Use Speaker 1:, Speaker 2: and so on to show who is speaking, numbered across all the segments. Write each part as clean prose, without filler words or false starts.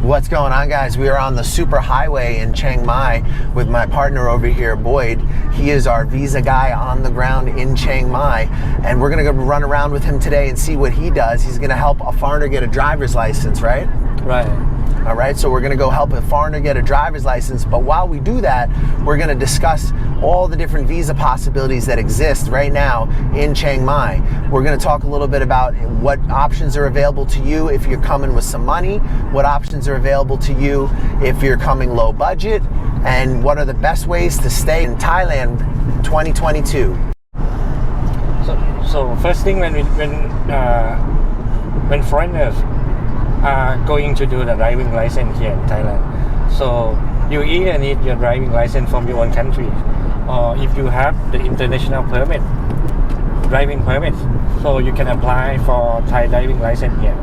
Speaker 1: What's going on, guys? We are on the super highway in Chiang Mai with my partner over here, Boyd. He is our visa guy on the ground in Chiang Mai, and we're gonna go run around with him today and see what he does. He's gonna help a foreigner get a driver's license, right?
Speaker 2: Right.
Speaker 1: All right, so we're gonna go help a foreigner get a driver's license, but while we do that, we're gonna discuss all the different visa possibilities that exist right now in Chiang Mai. We're gonna talk a little bit about what options are available to you if you're coming with some money, what options are available to you if you're coming low budget, and what are the best ways to stay in Thailand 2022.
Speaker 2: So first thing when foreigners are going to do the driving license here in Thailand, so you either need your driving license from your own country, or if you have the international permit, driving permit, so you can apply for Thai driving license here.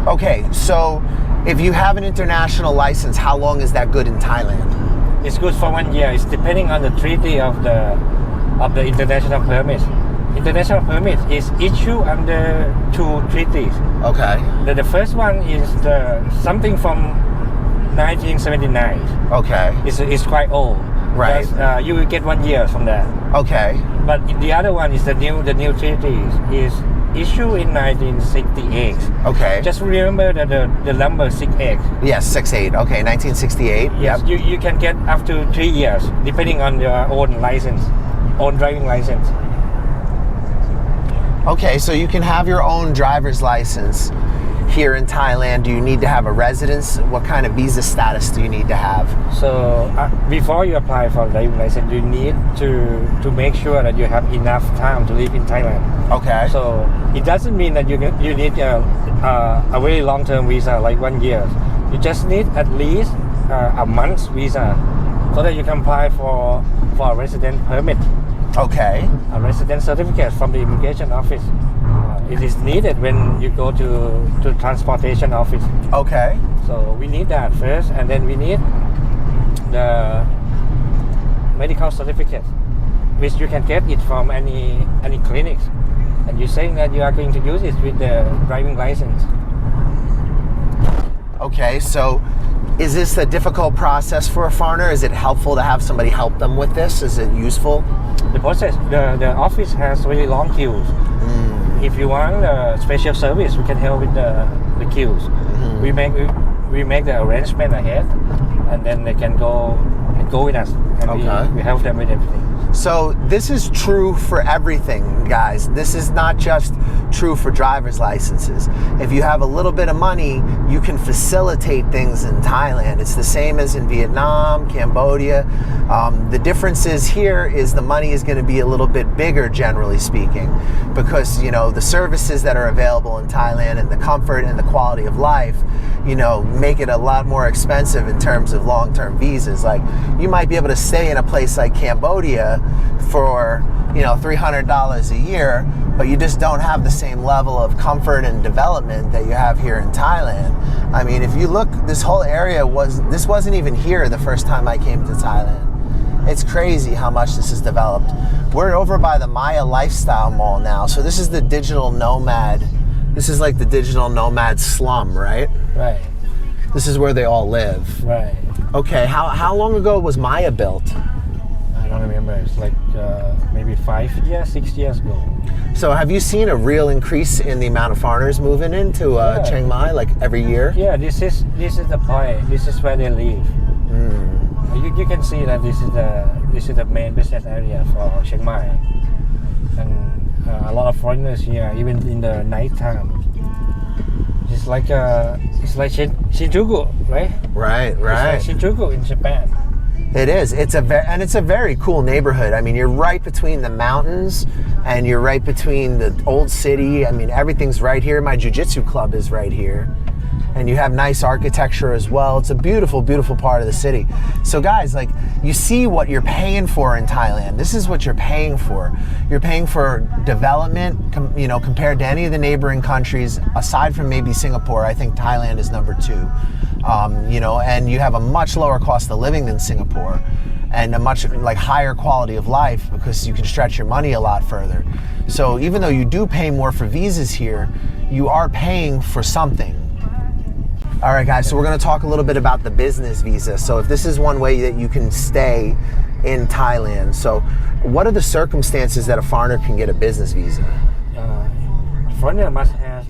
Speaker 1: Okay, so if you have an international license, how long is that good in Thailand?
Speaker 2: It's good for 1 year. It's depending on the treaty of the international permit. International permit is issued under 2 treaties.
Speaker 1: Okay.
Speaker 2: The first one is something from 1979.
Speaker 1: Okay.
Speaker 2: It's quite old.
Speaker 1: Right.
Speaker 2: You will get 1 year from that.
Speaker 1: Okay.
Speaker 2: But the other one is the new treaty is issued in 1968.
Speaker 1: Okay.
Speaker 2: Just remember the number 68.
Speaker 1: Yes, 68. Okay, 1968.
Speaker 2: Yes.
Speaker 1: Yep.
Speaker 2: You can get up to 3 years depending on your own license, own driving license.
Speaker 1: Okay, so you can have your own driver's license here in Thailand. Do you need to have a residence? What kind of visa status do you need to have?
Speaker 2: So before you apply for driving license, you need to make sure that you have enough time to live in Thailand.
Speaker 1: Okay.
Speaker 2: So it doesn't mean that you need a very long-term visa like 1 year. You just need at least a month's visa so that you can apply for a resident permit.
Speaker 1: Okay.
Speaker 2: A resident certificate from the immigration office. It is needed when you go to transportation office.
Speaker 1: Okay.
Speaker 2: So we need that first, and then we need the medical certificate, which you can get it from any clinics. And you're saying that you are going to use it with the driving license.
Speaker 1: Okay, so is this a difficult process for a foreigner? Is it helpful to have somebody help them with this? Is it useful?
Speaker 2: The process, the office has really long queues. If you want a special service, we can help with the queues. We make the arrangement ahead, and then they can go with us, and we help them with everything.
Speaker 1: So this is true for everything, guys. This is not just true for driver's licenses. If you have a little bit of money, you can facilitate things in Thailand. It's the same as in Vietnam, Cambodia. The difference is here is the money is going to be a little bit bigger, generally speaking, because, you know, the services that are available in Thailand and the comfort and the quality of life, you know, make it a lot more expensive in terms of long-term visas. Like, you might be able to stay in a place like Cambodia for, you know, $300 a year, but you just don't have the same level of comfort and development that you have here in Thailand. I mean, if you look, this whole area wasn't even here the first time I came to Thailand. It's crazy how much this has developed. We're over by the Maya Lifestyle Mall now. So this is the digital nomad. This is like the digital nomad slum, right?
Speaker 2: Right.
Speaker 1: This is where they all live.
Speaker 2: Right.
Speaker 1: Okay, how long ago was Maya built?
Speaker 2: I don't remember. It's like maybe 5 years, 6 years ago.
Speaker 1: So have you seen a real increase in the amount of foreigners moving into Chiang Mai, like every year?
Speaker 2: Yeah, this is the point. This is where they live. You can see that this is the main business area for Chiang Mai, and a lot of foreigners here, even in the night time. It's like Shinjuku, right?
Speaker 1: Right.
Speaker 2: It's like Shinjuku in Japan.
Speaker 1: It is. It's a very cool neighborhood. I mean, you're right between the mountains, and you're right between the old city. I mean, everything's right here. My jiu-jitsu club is right here. And you have nice architecture as well. It's a beautiful, beautiful part of the city. So guys, like, you see what you're paying for in Thailand. This is what you're paying for. You're paying for development, you know, compared to any of the neighboring countries, aside from maybe Singapore. I think Thailand is number 2. You know, and you have a much lower cost of living than Singapore, and a much higher quality of life because you can stretch your money a lot further. So even though you do pay more for visas here, you are paying for something. All right, guys, so we're going to talk a little bit about the business visa. So if this is one way that you can stay in Thailand, so what are the circumstances that a foreigner can get a business visa?
Speaker 2: Foreigner must have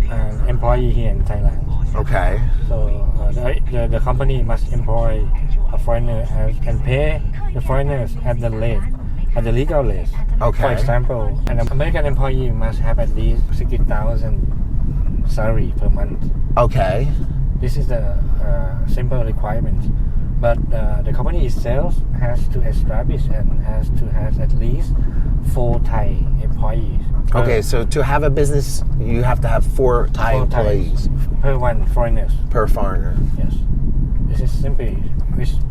Speaker 2: an employee here in Thailand.
Speaker 1: Okay.
Speaker 2: So the company must employ a foreigner and pay the foreigners at the legal rate.
Speaker 1: Okay.
Speaker 2: For example, an American employee must have at least 60,000 salary per month.
Speaker 1: Okay.
Speaker 2: This is the simple requirement. But the company itself has to establish and has to have at least 4 Thai employees.
Speaker 1: Okay, so to have a business, you have to have 4 Thai employees.
Speaker 2: Per one foreigners.
Speaker 1: Per foreigner.
Speaker 2: Yes. This is simply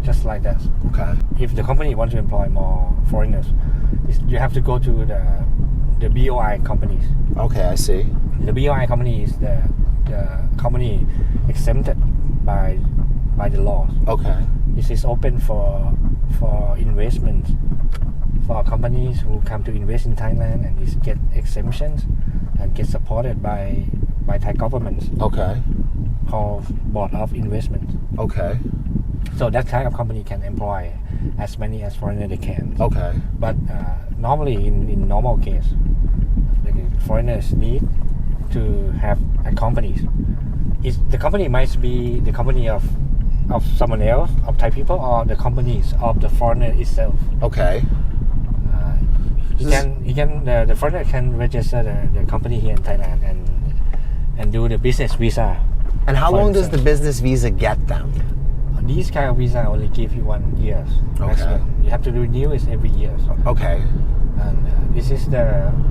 Speaker 2: just like that.
Speaker 1: Okay.
Speaker 2: If the company wants to employ more foreigners, you have to go to the BOI companies.
Speaker 1: Okay, I see.
Speaker 2: The BOI company is the company exempted by the law.
Speaker 1: Okay.
Speaker 2: This is open for investment for companies who come to invest in Thailand and get exemptions and get supported by Thai government.
Speaker 1: Okay.
Speaker 2: Called Board of Investment.
Speaker 1: Okay.
Speaker 2: So that kind of company can employ as many as foreigners they can.
Speaker 1: Okay.
Speaker 2: But normally in normal case, the foreigners need to have a company. The company might be the company of someone else, of Thai people, or the companies of the foreigner itself.
Speaker 1: Okay.
Speaker 2: The foreigner can register the company here in Thailand and do the business visa.
Speaker 1: And how long does the business visa get them?
Speaker 2: These kind of visa only give you 1 year.
Speaker 1: Okay.
Speaker 2: You have to renew it every year.
Speaker 1: Okay.
Speaker 2: And this is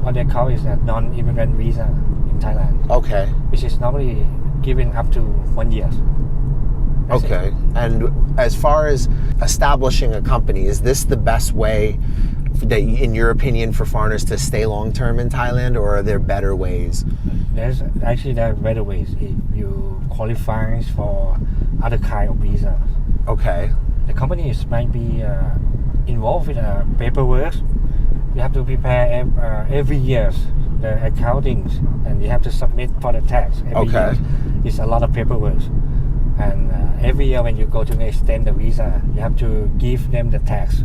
Speaker 2: what they call is a non-immigrant visa in Thailand.
Speaker 1: Okay.
Speaker 2: Which is normally given up to 1 year. That's
Speaker 1: okay.
Speaker 2: it.
Speaker 1: And as far as establishing a company, is this the best way that, in your opinion, for foreigners to stay long term in Thailand, or are there better ways?
Speaker 2: There are better ways if you qualify for other kind of visas.
Speaker 1: Okay.
Speaker 2: The companies might be involved with paperwork. You have to prepare every year the accountings, and you have to submit for the tax every year. It's a lot of paperwork. And every year when you go to extend the visa, you have to give them the tax.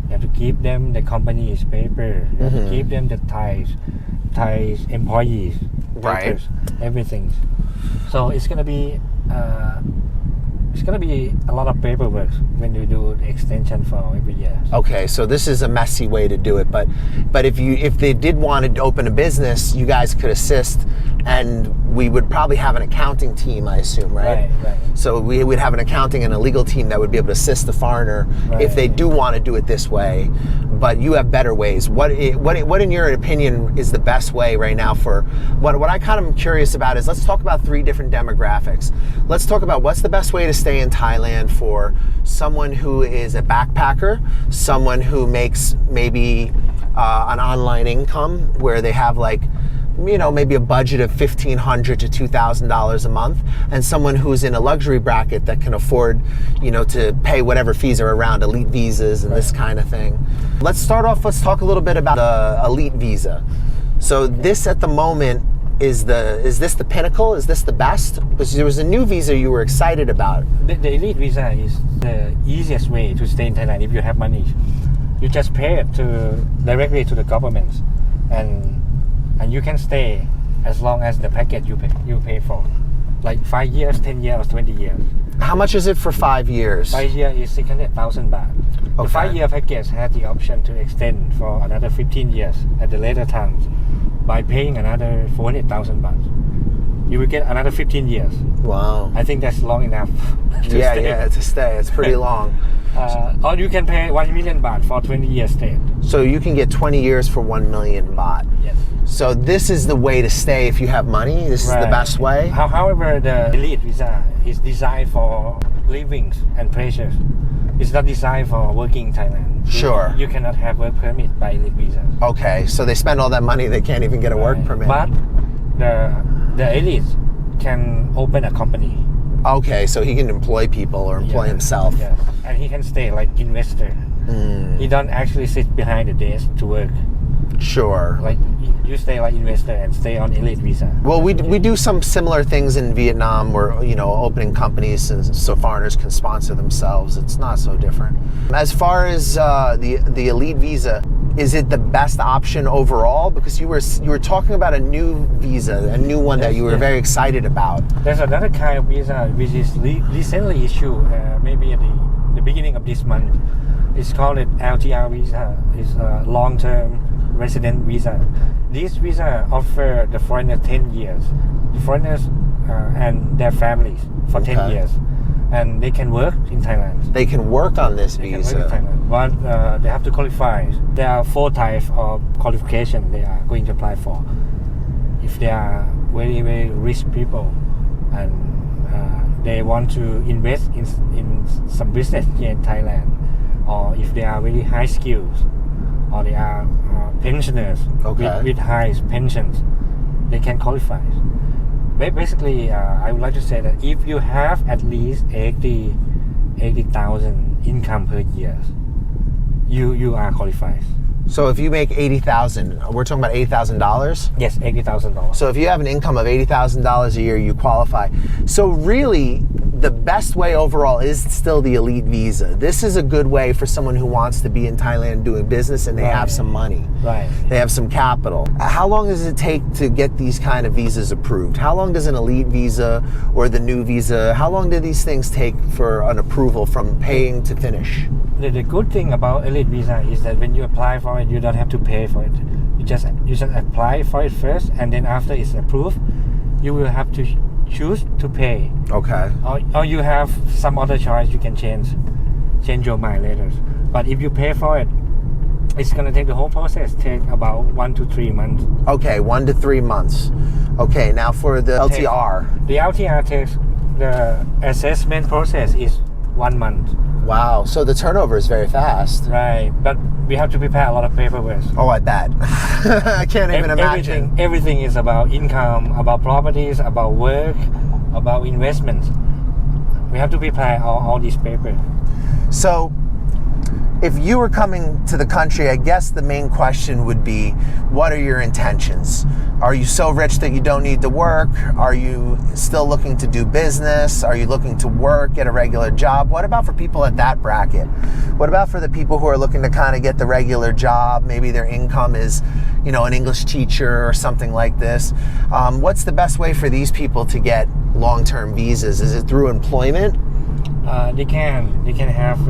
Speaker 2: You have to give them the company's paper. You have to give them the Thai employees,
Speaker 1: Right.
Speaker 2: papers, everything. So it's gonna be a lot of paperwork when you do the extension for every year.
Speaker 1: Okay, so this is a messy way to do it, but if they did want to open a business, you guys could assist, and we would probably have an accounting team, I assume, right?
Speaker 2: Right.
Speaker 1: So we would have an accounting and a legal team that would be able to assist the foreigner if they do want to do it this way. But you have better ways. What in your opinion is the best way right now for what I kind of am curious about is, let's talk about 3 different demographics. Let's talk about what's the best way to stay in Thailand for someone who is a backpacker, someone who makes maybe an online income where they have maybe a budget of $1,500 to $2,000 a month, and someone who's in a luxury bracket that can afford, to pay whatever fees are around, elite visas and this kind of thing. Let's talk a little bit about the elite visa. So this at the moment, is this the pinnacle? Is this the best? Because there was a new visa you were excited about.
Speaker 2: The elite visa is the easiest way to stay in Thailand if you have money. You just pay it directly to the government, and you can stay as long as the package you pay for, like 5 years, 10 years, 20 years.
Speaker 1: How much is it for 5 years?
Speaker 2: 5 years is 600,000 baht. The 5-year package has the option to extend for another 15 years at the later times by paying another 400,000 baht. You will get another 15 years.
Speaker 1: Wow.
Speaker 2: I think that's long enough to stay.
Speaker 1: Yeah, to stay. It's pretty long.
Speaker 2: Or you can pay 1 million baht for 20 years stay.
Speaker 1: So you can get 20 years for 1 million baht.
Speaker 2: Yes.
Speaker 1: So this is the way to stay if you have money. This is the best way.
Speaker 2: However, the elite visa is designed for living and pleasure. It's not designed for working in Thailand.
Speaker 1: Sure.
Speaker 2: You cannot have work permit by elite visa.
Speaker 1: Okay, so they spend all that money, they can't even get a work permit.
Speaker 2: But the elite can open a company.
Speaker 1: Okay, so he can employ people or employ himself.
Speaker 2: Yes. And he can stay like investor. He don't actually sit behind the desk to work.
Speaker 1: Sure.
Speaker 2: Like you stay like investor and stay on elite visa.
Speaker 1: Well, we do some similar things in Vietnam where, opening companies so foreigners can sponsor themselves. It's not so different. As far as the elite visa, is it the best option overall? Because you were talking about a new visa, a new one that you were very excited about.
Speaker 2: There's another kind of visa which is recently issued, maybe at the beginning of this month. It's called LTR visa. It's a long-term resident visa. This visa offer the foreigner 10 years. The foreigners and their families for 10 years. And they can work in Thailand.
Speaker 1: They can work on this visa.
Speaker 2: They can work in Thailand. But they have to qualify. There are 4 types of qualification they are going to apply for. If they are very, very rich people and they want to invest in some business here in Thailand, or if they are very high skills, or they are pensioners with high pensions, they can qualify. Basically, I would like to say that if you have at least 80,000 income per year, you are qualified.
Speaker 1: So if you make 80,000, we're talking about $80,000?
Speaker 2: Yes, $80,000.
Speaker 1: So if you have an income of $80,000 a year, you qualify. So really, the best way overall is still the elite visa. This is a good way for someone who wants to be in Thailand doing business and they have some money.
Speaker 2: Right.
Speaker 1: They have some capital. How long does it take to get these kind of visas approved? How long does an elite visa or the new visa, how long do these things take for an approval from paying to finish?
Speaker 2: The good thing about elite visa is that when you apply for it, you don't have to pay for it. You just apply for it first, and then after it's approved, you will have to choose to pay.
Speaker 1: Okay.
Speaker 2: Or you have some other choice. You can change your mind later. But if you pay for it, it's gonna take the whole process. Take about 1 to 3 months.
Speaker 1: Okay, 1 to 3 months. Okay, now for the LTR.
Speaker 2: The LTR takes the assessment process is 1 month.
Speaker 1: Wow, so the turnover is very fast.
Speaker 2: Right, but we have to prepare a lot of paperwork.
Speaker 1: Oh, I bet. I can't even imagine.
Speaker 2: Everything is about income, about properties, about work, about investments. We have to prepare all these papers.
Speaker 1: So, if you were coming to the country, I guess the main question would be, what are your intentions? Are you so rich that you don't need to work? Are you still looking to do business? Are you looking to work, get a regular job? What about for people at that bracket? What about for the people who are looking to kind of get the regular job? Maybe their income is, an English teacher or something like this. What's the best way for these people to get long-term visas? Is it through employment?
Speaker 2: They can have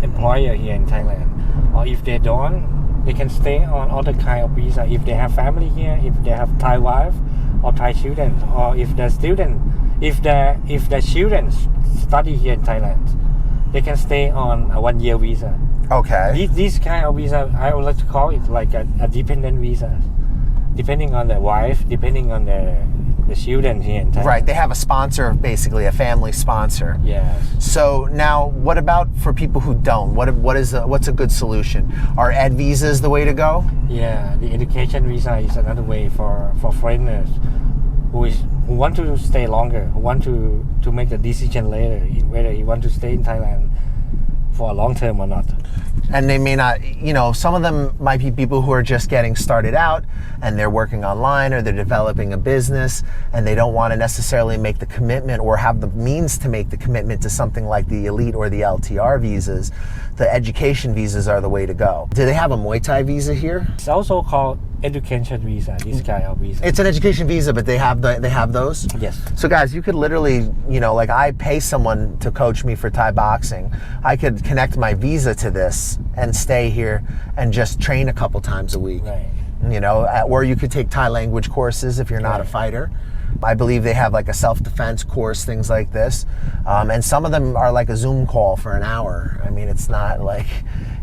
Speaker 2: employer here in Thailand, or if they don't, they can stay on other kind of visa. If they have family here, if they have Thai wife or Thai students, or if the children study here in Thailand, they can stay on a 1 year visa.
Speaker 1: Okay.
Speaker 2: This kind of visa, I would like to call it like a dependent visa, depending on the wife, depending on the children here in Thailand.
Speaker 1: Right, they have a sponsor, basically a family sponsor.
Speaker 2: Yes.
Speaker 1: So now, what about for people who don't? What's a good solution? Are ed visas the way to go?
Speaker 2: Yeah, the education visa is another way for foreigners who want to stay longer, who want to make the decision later whether he want to stay in Thailand for a long term or not.
Speaker 1: And they may not, some of them might be people who are just getting started out and they're working online or they're developing a business and they don't want to necessarily make the commitment or have the means to make the commitment to something like the elite or the LTR visas. The education visas are the way to go. Do they have a Muay Thai visa here?
Speaker 2: It's also called education visa, this kind of visa.
Speaker 1: It's an education visa, but they have those?
Speaker 2: Yes.
Speaker 1: So guys, you could literally, like I pay someone to coach me for Thai boxing. I could connect my visa to this and stay here and just train a couple times a week.
Speaker 2: Right.
Speaker 1: Or you could take Thai language courses if you're not a fighter. I believe they have like a self-defense course, things like this. And some of them are like a Zoom call for an hour. I mean, it's not like,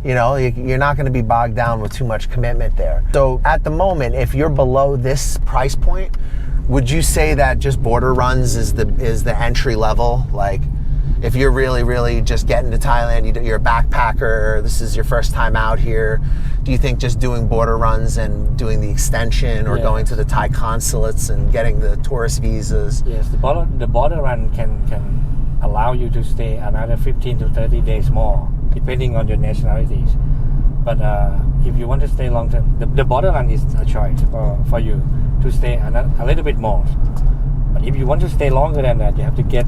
Speaker 1: you're not going to be bogged down with too much commitment there. So at the moment, if you're below this price point, would you say that just border runs is the entry level? Like, if you're really, really just getting to Thailand, you're a backpacker, this is your first time out here, do you think just doing border runs and doing the extension or going to the Thai consulates and getting the tourist visas?
Speaker 2: Yes, the border run can allow you to stay another 15 to 30 days more, depending on your nationalities. But if you want to stay long term, the borderland is a choice for you to stay a little bit more. But if you want to stay longer than that, you have to get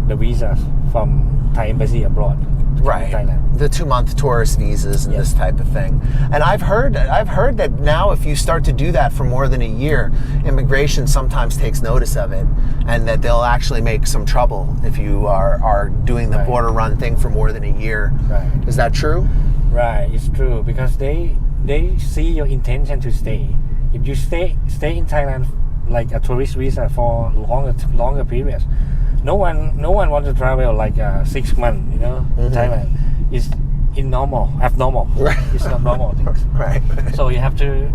Speaker 2: the visas from Thai embassy abroad.
Speaker 1: Right.
Speaker 2: Thailand.
Speaker 1: The 2-month tourist visas and
Speaker 2: Yes.
Speaker 1: this type of thing. And I've heard that now if you start to do that for more than a year, immigration sometimes takes notice of it, and that they'll actually make some trouble if you are doing the
Speaker 2: Right.
Speaker 1: border run thing for more than a year.
Speaker 2: Right.
Speaker 1: Is that true?
Speaker 2: Right, it's true because they see your intention to stay. If you stay in Thailand like a tourist visa for longer periods, no one wants to travel like 6 months. You know, in Thailand is abnormal.
Speaker 1: Right.
Speaker 2: It's not normal things.
Speaker 1: Right.
Speaker 2: So you have to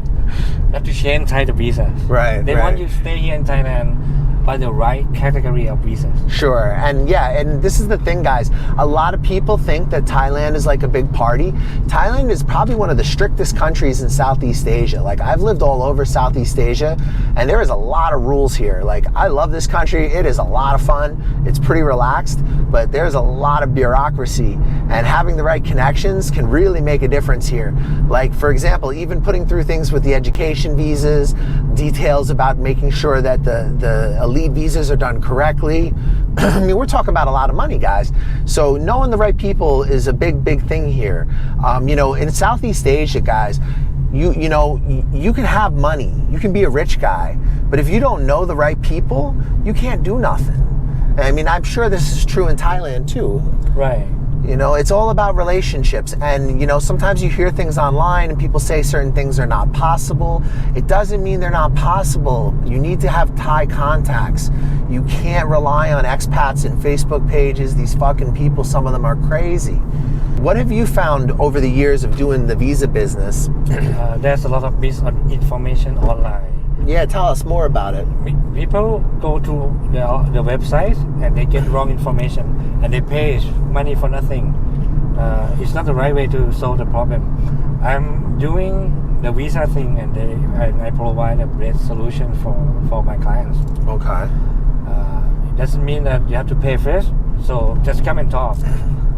Speaker 2: change Thai the visas.
Speaker 1: Right.
Speaker 2: They
Speaker 1: right.
Speaker 2: want you to stay here in Thailand by the right category of visas.
Speaker 1: Sure. And yeah, and this is the thing, guys. A lot of people think that Thailand is like a big party. Thailand is probably one of the strictest countries in Southeast Asia. Like, I've lived all over Southeast Asia, and there is a lot of rules here. Like, I love this country. It is a lot of fun. It's pretty relaxed, but there's a lot of bureaucracy, and having the right connections can really make a difference here. Like, for example, even putting through things with the education visas, details about making sure that the elite visas are done correctly. I mean, we're talking about a lot of money, guys. So knowing the right people is a big thing here. You know, in Southeast Asia, guys, you know, you can have money, you can be a rich guy, but if you don't know the right people, you can't do nothing. I mean, I'm sure this is true in Thailand too.
Speaker 2: Right.
Speaker 1: You know, it's all about relationships. And, you know, sometimes you hear things online and people say certain things are not possible. It doesn't mean they're not possible. You need to have Thai contacts. You can't rely on expats and Facebook pages. These fucking people, some of them are crazy. What have you found over the years of doing the visa business?
Speaker 2: There's a lot of misinformation online.
Speaker 1: Yeah, tell us more about it.
Speaker 2: People go to the website and they get wrong information and they pay money for nothing. It's not the right way to solve the problem. I'm doing the visa thing and I provide a best solution for my clients.
Speaker 1: Okay.
Speaker 2: It doesn't mean that you have to pay first, so just come and talk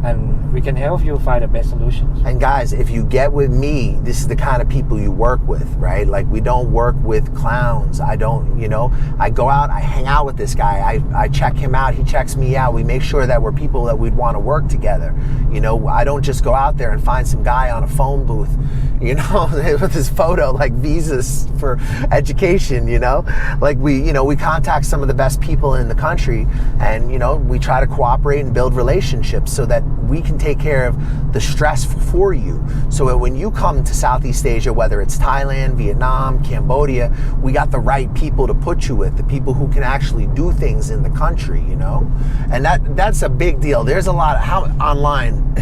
Speaker 2: and we can help you find the best solutions.
Speaker 1: And guys, if you get with me, this is the kind of people you work with, right? Like, we don't work with clowns. I don't, you know, I go out, I hang out with this guy, I check him out, he checks me out. We make sure that we're people that we'd want to work together. You know, I don't just go out there and find some guy on a phone booth, you know, with his photo, like visas for education, you know? Like, we contact some of the best people in the country and, you know, we try to cooperate and build relationships so that we can take care of the stress for you. So that when you come to Southeast Asia, whether it's Thailand, Vietnam, Cambodia, we got the right people to put you with, the people who can actually do things in the country, you know? And that's a big deal. There's a lot of online,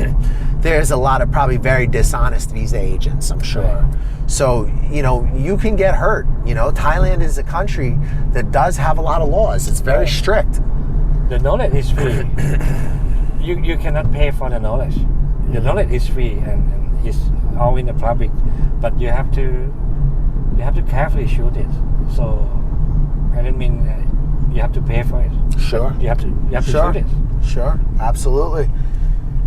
Speaker 1: there's a lot of probably very dishonest visa agents, I'm sure.
Speaker 2: Right.
Speaker 1: So, you know, you can get hurt. You know, Thailand is a country that does have a lot of laws. It's very strict.
Speaker 2: The knowledge is free. You cannot pay for the knowledge. The knowledge is free and it's all in the public, but you have to carefully shoot it. So I don't mean you have to pay for it.
Speaker 1: Sure.
Speaker 2: You have to shoot it.
Speaker 1: Sure, absolutely.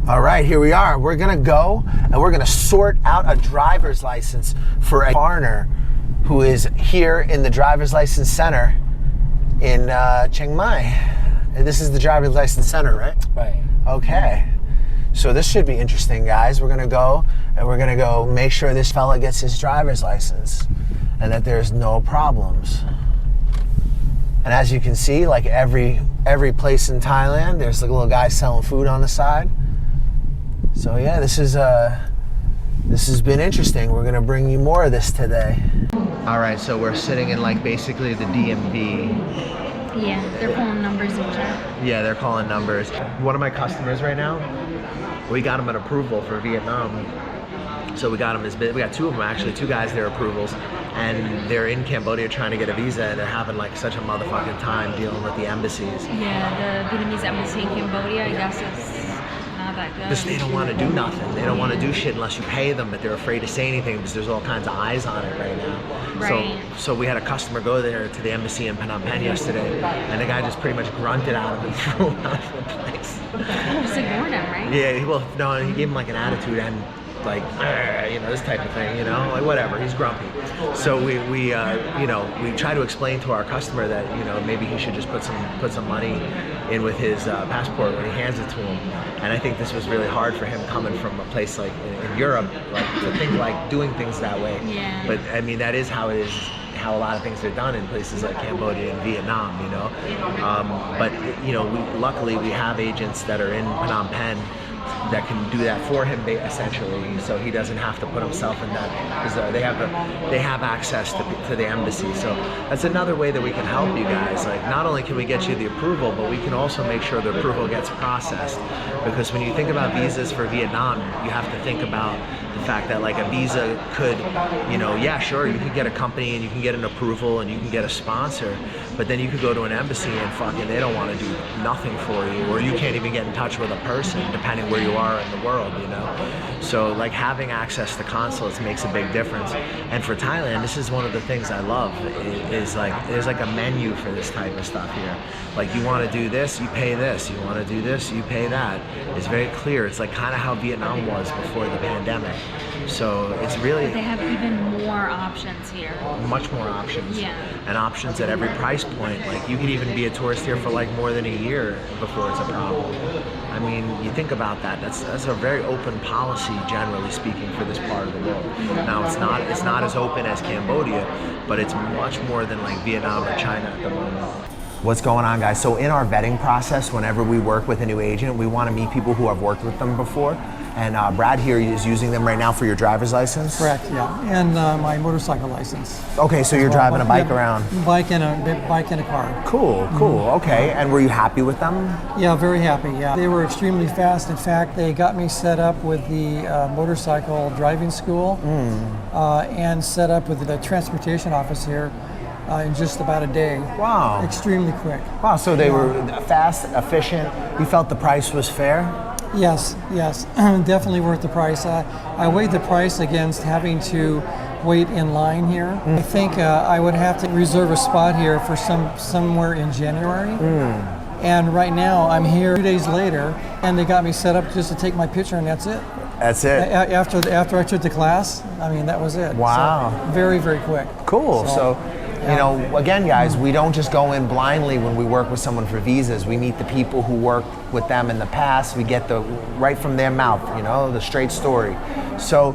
Speaker 1: All right, here we are. We're gonna go and we're gonna sort out a driver's license for a foreigner who is here in the driver's license center in Chiang Mai. And this is the driver's license center, right?
Speaker 2: Right.
Speaker 1: Okay. So this should be interesting, guys. We're gonna go and we're gonna go make sure this fella gets his driver's license and that there's no problems. And as you can see, like every place in Thailand, there's like a little guy selling food on the side. So yeah, this has been interesting. We're gonna bring you more of this today. All right, so we're sitting in like basically the DMV.
Speaker 3: Yeah, they're pulling numbers in chat.
Speaker 1: Yeah, they're calling numbers. One of my customers right now, we got him an approval for Vietnam. So we got him we got two of them actually, two guys, their approvals, and they're in Cambodia trying to get a visa, and they're having like such a motherfucking time dealing with the embassies.
Speaker 3: Yeah, the Vietnamese embassy in Cambodia, I guess it's not that good.
Speaker 1: Because they don't want to do nothing. They don't want to do shit unless you pay them, but they're afraid to say anything because there's all kinds of eyes on it right now.
Speaker 3: Right.
Speaker 1: So we had a customer go there to the embassy in Phnom Penh yesterday, and the guy just pretty much grunted at him and threw him out of the place.
Speaker 3: Just ignore them, right?
Speaker 1: Yeah, well, no, he gave him like an attitude, and like, you know, this type of thing, you know, like whatever, he's grumpy. So we you know, we try to explain to our customer that, you know, maybe he should just put some money in with his passport when he hands it to him. And I think this was really hard for him coming from a place like in Europe, like to think like doing things that way.
Speaker 3: Yeah.
Speaker 1: But I mean, that is how it is, how a lot of things are done in places like Cambodia and Vietnam, you know. But you know, luckily we have agents that are in Phnom Penh that can do that for him essentially, so he doesn't have to put himself in that, because they have access to the embassy. So that's another way that we can help you guys. Like, not only can we get you the approval, but we can also make sure the approval gets processed, because when you think about visas for Vietnam, you have to think about the fact that like a visa could, you know, yeah, sure, you could get a company and you can get an approval and you can get a sponsor, but then you could go to an embassy and fucking they don't want to do nothing for you, or you can't even get in touch with a person depending where you are in the world, you know. So like having access to consulates makes a big difference. And for Thailand, this is one of the things I love, is like there's like a menu for this type of stuff here. Like, you want to do this, you pay this. You want to do this, you pay that. It's very clear. It's like kind of how Vietnam was before the pandemic. So it's really,
Speaker 3: They have even more options here.
Speaker 1: much more options.
Speaker 3: Yeah.
Speaker 1: And options at every price point. Like, you could even be a tourist here for like more than a year before it's a problem. I mean, you think about that. That's a very open policy, generally speaking, for this part of the world. Now, it's not as open as Cambodia, but it's much more than like Vietnam or China at the moment. What's going on, guys? So in our vetting process, whenever we work with a new agent, we want to meet people who have worked with them before. And Brad here is using them right now for your driver's license?
Speaker 4: Correct, yeah. And my motorcycle license.
Speaker 1: Okay, so you're driving a bike around.
Speaker 4: Bike and a car.
Speaker 1: Cool, cool, okay. And were you happy with them?
Speaker 4: Yeah, very happy, yeah. They were extremely fast. In fact, they got me set up with the motorcycle driving school and set up with the transportation office here in just about a day.
Speaker 1: Wow.
Speaker 4: Extremely quick.
Speaker 1: Wow, so they were fast, efficient. You felt the price was fair?
Speaker 4: Yes, definitely worth the price. I weighed the price against having to wait in line here. I think I would have to reserve a spot here for somewhere in January. And right now I'm here 2 days later, and they got me set up just to take my picture, and that's it.
Speaker 1: That's it.
Speaker 4: After I took the class, I mean, that was it.
Speaker 1: Wow.
Speaker 4: So, very, very quick.
Speaker 1: Cool. So you know, again, guys, we don't just go in blindly when we work with someone for visas. We meet the people who worked with them in the past. We get right from their mouth, you know, the straight story. So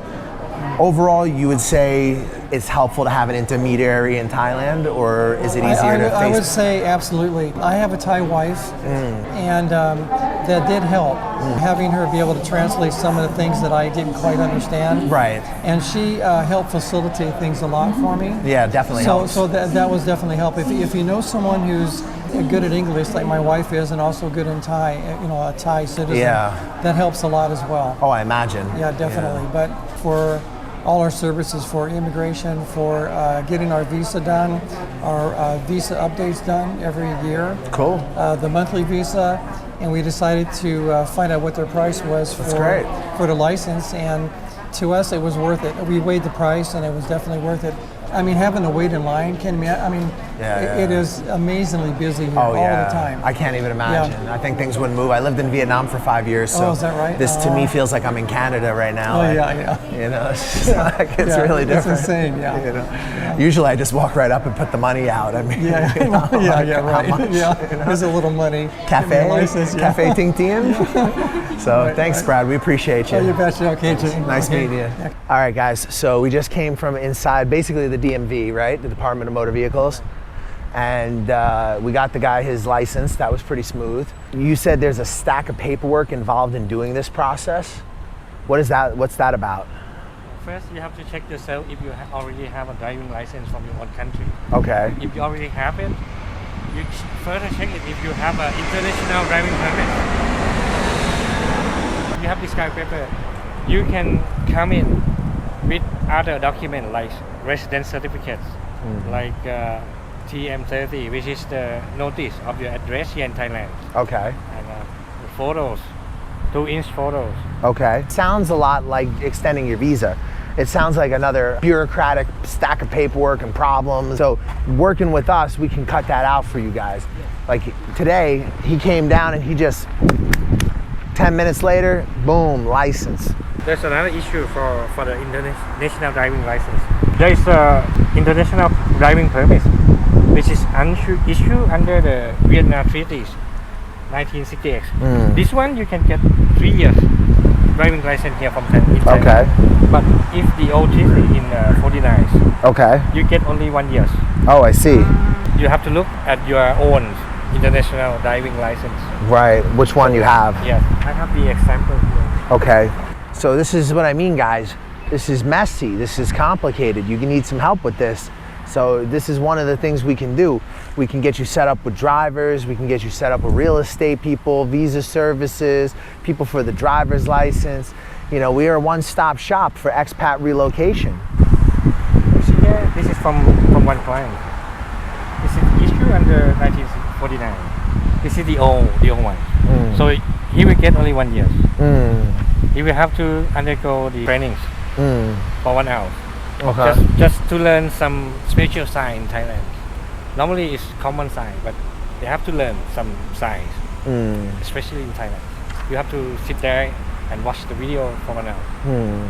Speaker 1: overall, you would say it's helpful to have an intermediary in Thailand, or is it easier to face?
Speaker 4: I would say absolutely. I have a Thai wife, and that did help, having her be able to translate some of the things that I didn't quite understand.
Speaker 1: Right.
Speaker 4: And she helped facilitate things a lot for me.
Speaker 1: Yeah, definitely helps.
Speaker 4: So that was definitely help. If you know someone who's good at English, like my wife is, and also good in Thai, you know, a Thai citizen, that helps a lot as well.
Speaker 1: Oh, I imagine.
Speaker 4: Yeah, definitely. But for all our services, for immigration, for getting our visa done, our visa updates done every year.
Speaker 1: Cool.
Speaker 4: The monthly visa, and we decided to find out what their price was for the license, and to us it was worth it. We weighed the price, and it was definitely worth it. I mean, having to wait in line it is amazingly busy here all the time.
Speaker 1: I can't even imagine. I think things wouldn't move. I lived in Vietnam for 5 years, so
Speaker 4: is that right?
Speaker 1: This to me feels like I'm in Canada right now.
Speaker 4: Oh,
Speaker 1: You know, it's just like, it's really different.
Speaker 4: It's insane,
Speaker 1: You know? Usually I just walk right up and put the money out. I mean, you know,
Speaker 4: right.
Speaker 1: much,
Speaker 4: You know? There's a little money. Cafe
Speaker 1: Ting Tien. So thanks, Brad. We appreciate you.
Speaker 4: Oh, you betcha. Okay, Jim.
Speaker 1: Nice meeting you.
Speaker 4: Yeah.
Speaker 1: All right, guys. So we just came from inside, basically the DMV, right? The Department of Motor Vehicles. And we got the guy his license. That was pretty smooth. You said there's a stack of paperwork involved in doing this process. What is that? What's that about?
Speaker 2: First, you have to check yourself if you already have a driving license from your own country.
Speaker 1: Okay.
Speaker 2: If you already have it, you further check it if you have an international driving permit. You have this kind of paper. You can come in with other documents like residence certificates, like TM30, which is the notice of your address here in Thailand.
Speaker 1: Okay.
Speaker 2: And photos, 2-inch photos.
Speaker 1: Okay. Sounds a lot like extending your visa. It sounds like another bureaucratic stack of paperwork and problems. So working with us, we can cut that out for you guys. Like today, he came down and he just, 10 minutes later, boom, license.
Speaker 2: There's another issue for the international driving license. There is a international driving permit, which is issued under the Vienna Treaties, 1968. This one you can get 3 years driving license here from Thailand.
Speaker 1: Okay.
Speaker 2: But if the old treaty in 49,
Speaker 1: Okay.
Speaker 2: you get only 1 year.
Speaker 1: Oh, I see.
Speaker 2: You have to look at your own international driving license.
Speaker 1: Right. Which one you have?
Speaker 2: Yes, I have the example here.
Speaker 1: Okay. So this is what I mean, guys. This is messy. This is complicated. You need some help with this. So this is one of the things we can do. We can get you set up with drivers. We can get you set up with real estate people, visa services, people for the driver's license. You know, we are a one-stop shop for expat relocation.
Speaker 2: See here, this is from one client. This is issued under 1949. This is the old one. So he will get only 1 year. He will have to undergo the trainings for 1 hour.
Speaker 1: Okay.
Speaker 2: Just to learn some special sign in Thailand. Normally it's common sign, but they have to learn some signs, especially in Thailand. You have to sit there and watch the video for 1 hour,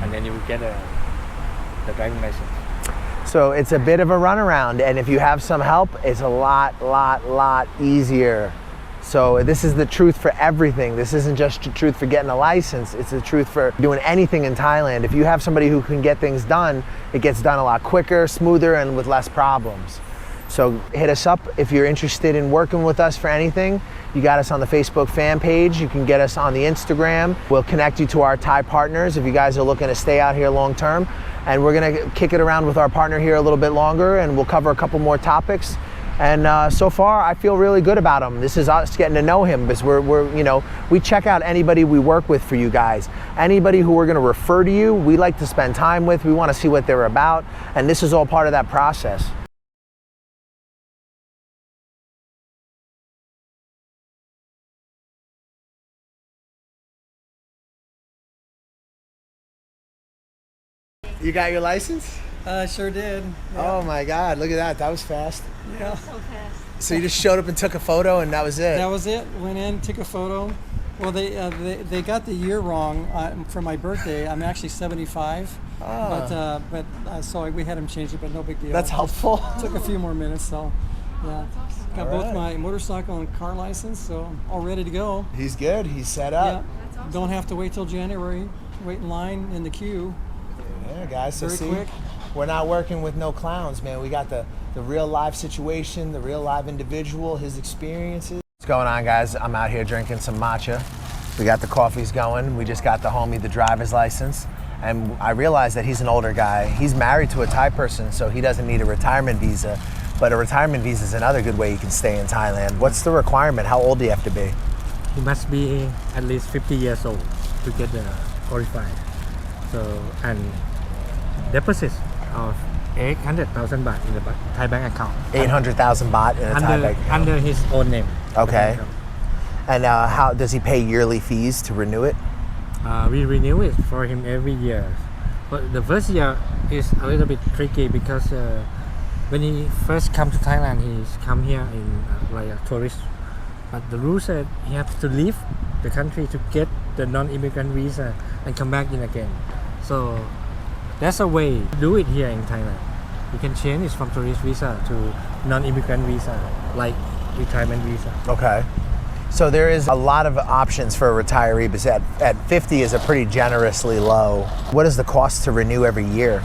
Speaker 2: and then you will get the driving license.
Speaker 1: So it's a bit of a runaround, and if you have some help, it's a lot easier. So this is the truth for everything. This isn't just the truth for getting a license, it's the truth for doing anything in Thailand. If you have somebody who can get things done, it gets done a lot quicker, smoother, and with less problems. So hit us up if you're interested in working with us for anything. You got us on the Facebook fan page. You can get us on the Instagram. We'll connect you to our Thai partners if you guys are looking to stay out here long term. And we're gonna kick it around with our partner here a little bit longer, and we'll cover a couple more topics. And so far, I feel really good about him. This is us getting to know him, because we check out anybody we work with for you guys. Anybody who we're gonna refer to you, we like to spend time with. We wanna see what they're about. And this is all part of that process. You got your license?
Speaker 4: I sure did.
Speaker 1: Oh my God, look at that. That was fast.
Speaker 4: Yeah.
Speaker 3: So fast.
Speaker 1: So you just showed up and took a photo and that was it?
Speaker 4: That was it. Went in, took a photo. Well, they got the year wrong for my birthday. I'm actually 75.
Speaker 1: Oh.
Speaker 4: But so we had them change it, but no big deal.
Speaker 1: That's helpful.
Speaker 4: Took a few more minutes, so yeah. Got
Speaker 1: All
Speaker 4: both
Speaker 1: right.
Speaker 4: my motorcycle and car license, so all ready to go.
Speaker 1: He's good. He's set up.
Speaker 4: Yeah. Don't have to wait till January. Wait in line in the queue.
Speaker 1: Yeah, guys. So
Speaker 4: Very
Speaker 1: see,
Speaker 4: quick.
Speaker 1: we're not working with no clowns, man. We got the real live situation, the real live individual, his experiences. What's going on, guys? I'm out here drinking some matcha. We got the coffees going. We just got the homie the driver's license. And I realized that he's an older guy. He's married to a Thai person, so he doesn't need a retirement visa. But a retirement visa is another good way you can stay in Thailand. What's the requirement? How old do you have to be?
Speaker 2: You must be at least 50 years old to get qualified. So, and deposit of 800,000 baht in the Thai bank account.
Speaker 1: 800,000 baht in a Thai bank account.
Speaker 2: Under his own name.
Speaker 1: Okay. And how does he pay yearly fees to renew it?
Speaker 2: We renew it for him every year. But the first year is a little bit tricky because when he first come to Thailand, he's come here in like a tourist. But the rule said he has to leave the country to get the non-immigrant visa and come back in again. So that's a way to do it here in Thailand. You can change it from tourist visa to non-immigrant visa, like retirement visa.
Speaker 1: Okay. So there is a lot of options for a retiree, but at 50 is a pretty generously low. What is the cost to renew every year?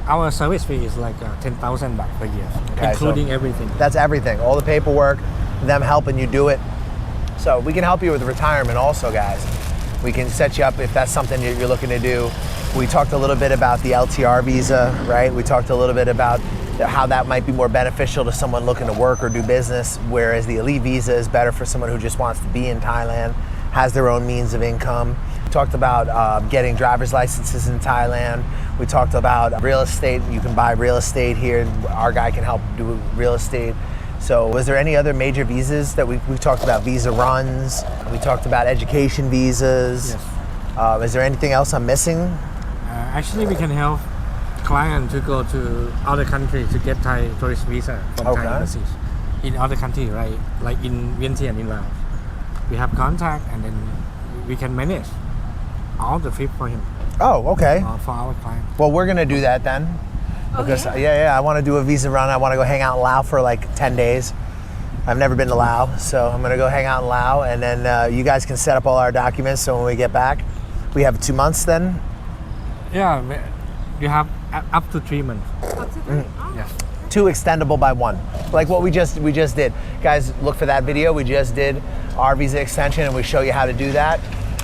Speaker 2: Our service fee is like 10,000 baht per year,
Speaker 1: Okay,
Speaker 2: including
Speaker 1: so
Speaker 2: everything.
Speaker 1: That's everything, all the paperwork, them helping you do it. So we can help you with retirement also, guys. We can set you up if that's something you're looking to do. We talked a little bit about the LTR visa, right? We talked a little bit about how that might be more beneficial to someone looking to work or do business, whereas the elite visa is better for someone who just wants to be in Thailand, has their own means of income. We talked about getting driver's licenses in Thailand. We talked about real estate. You can buy real estate here. Our guy can help do real estate. So was there any other major visas that we talked about? Visa runs. We talked about education visas.
Speaker 2: Yes.
Speaker 1: Is there anything else I'm missing?
Speaker 2: Actually, we can help clients to go to other countries to get Thai tourist visa from
Speaker 1: Okay.
Speaker 2: Thai embassies in other countries, right? Like in Vientiane, in Laos. We have contact, and then we can manage all the trip for him.
Speaker 1: Oh, okay.
Speaker 2: For our client.
Speaker 1: Well, we're gonna do that then. Because I want to do a visa run. I want to go hang out in Laos for like 10 days. I've never been to Laos, so I'm gonna go hang out in Laos, and then you guys can set up all our documents. So when we get back, we have 2 months then.
Speaker 2: Yeah, you have up to 3 months.
Speaker 3: Up to 3?
Speaker 2: Yes.
Speaker 1: 2 extendable by 1, like what we just did. Guys, look for that video. We just did our visa extension, and we show you how to do that.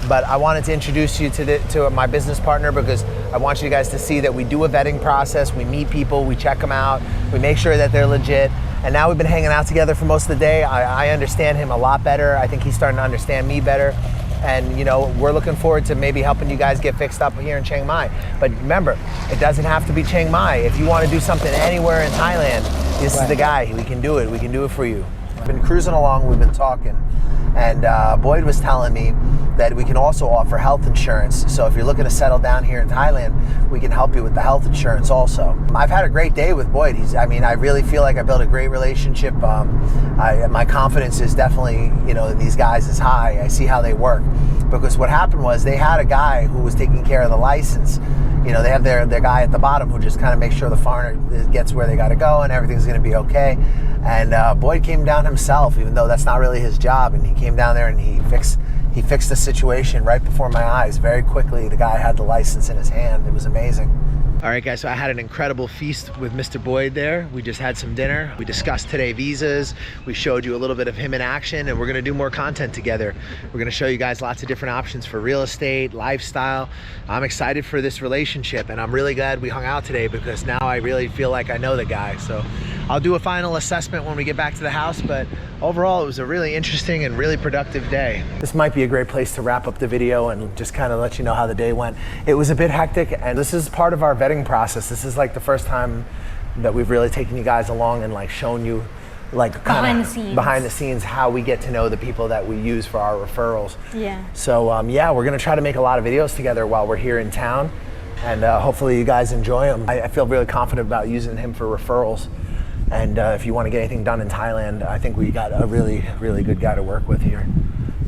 Speaker 1: But I wanted to introduce you to my business partner, because I want you guys to see that we do a vetting process. We meet people, we check them out, we make sure that they're legit. And now we've been hanging out together for most of the day. I understand him a lot better. I think he's starting to understand me better. And you know, we're looking forward to maybe helping you guys get fixed up here in Chiang Mai. But remember, it doesn't have to be Chiang Mai. If you want to do something anywhere in Thailand, this is the guy. We can do it. We can do it for you. We've been cruising along, we've been talking. And Boyd was telling me that we can also offer health insurance. So if you're looking to settle down here in Thailand, we can help you with the health insurance also. I've had a great day with Boyd. I really feel like I built a great relationship. My confidence is definitely, in these guys is high. I see how they work. Because what happened was they had a guy who was taking care of the license. They have their guy at the bottom who just kind of makes sure the foreigner gets where they got to go and everything's going to be okay. And Boyd came down himself, even though that's not really his job. And he came down there and he fixed the situation right before my eyes. Very quickly, the guy had the license in his hand. It was amazing. All right, guys, so I had an incredible feast with Mr. Boyd there. We just had some dinner. We discussed today visas. We showed you a little bit of him in action, and we're gonna do more content together. We're gonna show you guys lots of different options for real estate, lifestyle. I'm excited for this relationship, and I'm really glad we hung out today, because now I really feel like I know the guy. So I'll do a final assessment when we get back to the house, but overall, it was a really interesting and really productive day. This might be a great place to wrap up the video and just kind of let you know how the day went. It was a bit hectic, and this is part of our vetting process. This is like the first time that we've really taken you guys along and like shown you like kind of behind the scenes how we get to know the people that we use for our referrals.
Speaker 3: Yeah.
Speaker 1: So yeah, we're gonna try to make a lot of videos together while we're here in town, and hopefully you guys enjoy them. I feel really confident about using him for referrals. And if you want to get anything done in Thailand, I think we got a really, really good guy to work with here.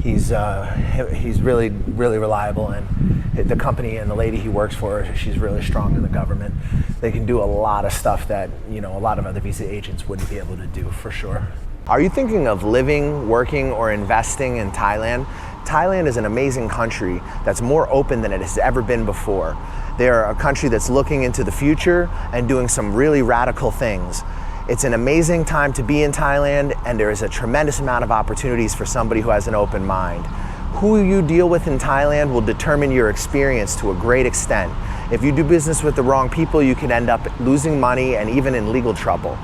Speaker 1: He's really, really reliable, and the company and the lady he works for, she's really strong in the government. They can do a lot of stuff that, a lot of other visa agents wouldn't be able to do, for sure. Are you thinking of living, working, or investing in Thailand? Thailand is an amazing country that's more open than it has ever been before. They're a country that's looking into the future and doing some really radical things. It's an amazing time to be in Thailand, and there is a tremendous amount of opportunities for somebody who has an open mind. Who you deal with in Thailand will determine your experience to a great extent. If you do business with the wrong people, you can end up losing money and even in legal trouble.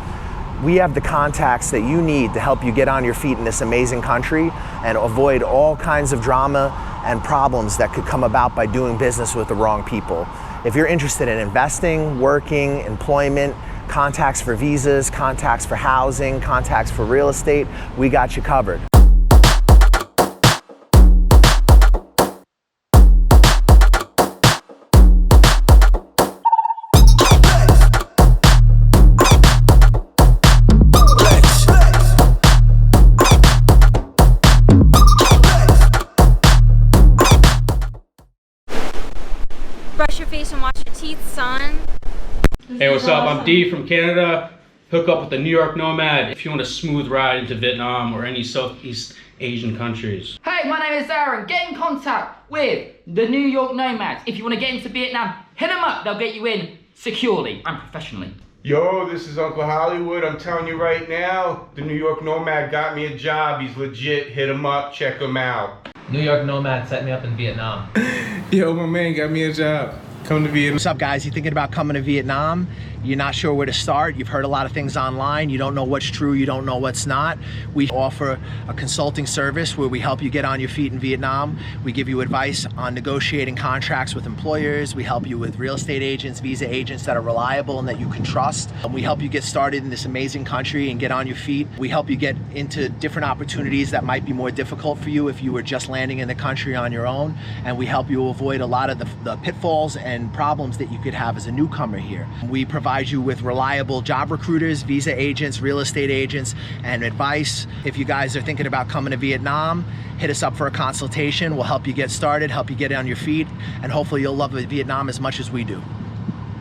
Speaker 1: We have the contacts that you need to help you get on your feet in this amazing country and avoid all kinds of drama and problems that could come about by doing business with the wrong people. If you're interested in investing, working, employment, contacts for visas, contacts for housing, contacts for real estate, we got you covered.
Speaker 3: Brush your face and wash your teeth, son.
Speaker 5: Hey, what's up? I'm D from Canada. Hook up with the New York Nomad if you want a smooth ride into Vietnam or any Southeast Asian countries.
Speaker 6: Hey, my name is Aaron. Get in contact with the New York Nomads. If you want to get into Vietnam, hit them up. They'll get you in securely and professionally.
Speaker 7: Yo, this is Uncle Hollywood. I'm telling you right now, the New York Nomad got me a job. He's legit. Hit him up. Check him out.
Speaker 8: New York Nomad set me up in Vietnam.
Speaker 9: Yo, my man got me a job. Come to Vietnam.
Speaker 1: What's up, guys? You thinking about coming to Vietnam? You're not sure where to start. You've heard a lot of things online. You don't know what's true. You don't know what's not. We offer a consulting service where we help you get on your feet in Vietnam. We give you advice on negotiating contracts with employers. We help you with real estate agents, visa agents that are reliable and that you can trust. We help you get started in this amazing country and get on your feet. We help you get into different opportunities that might be more difficult for you if you were just landing in the country on your own. And we help you avoid a lot of the pitfalls and problems that you could have as a newcomer here. We provide provide you with reliable job recruiters, visa agents, real estate agents, and advice. If you guys are thinking about coming to Vietnam, hit us up for a consultation. We'll help you get started, help you get on your feet, and hopefully you'll love Vietnam as much as we do.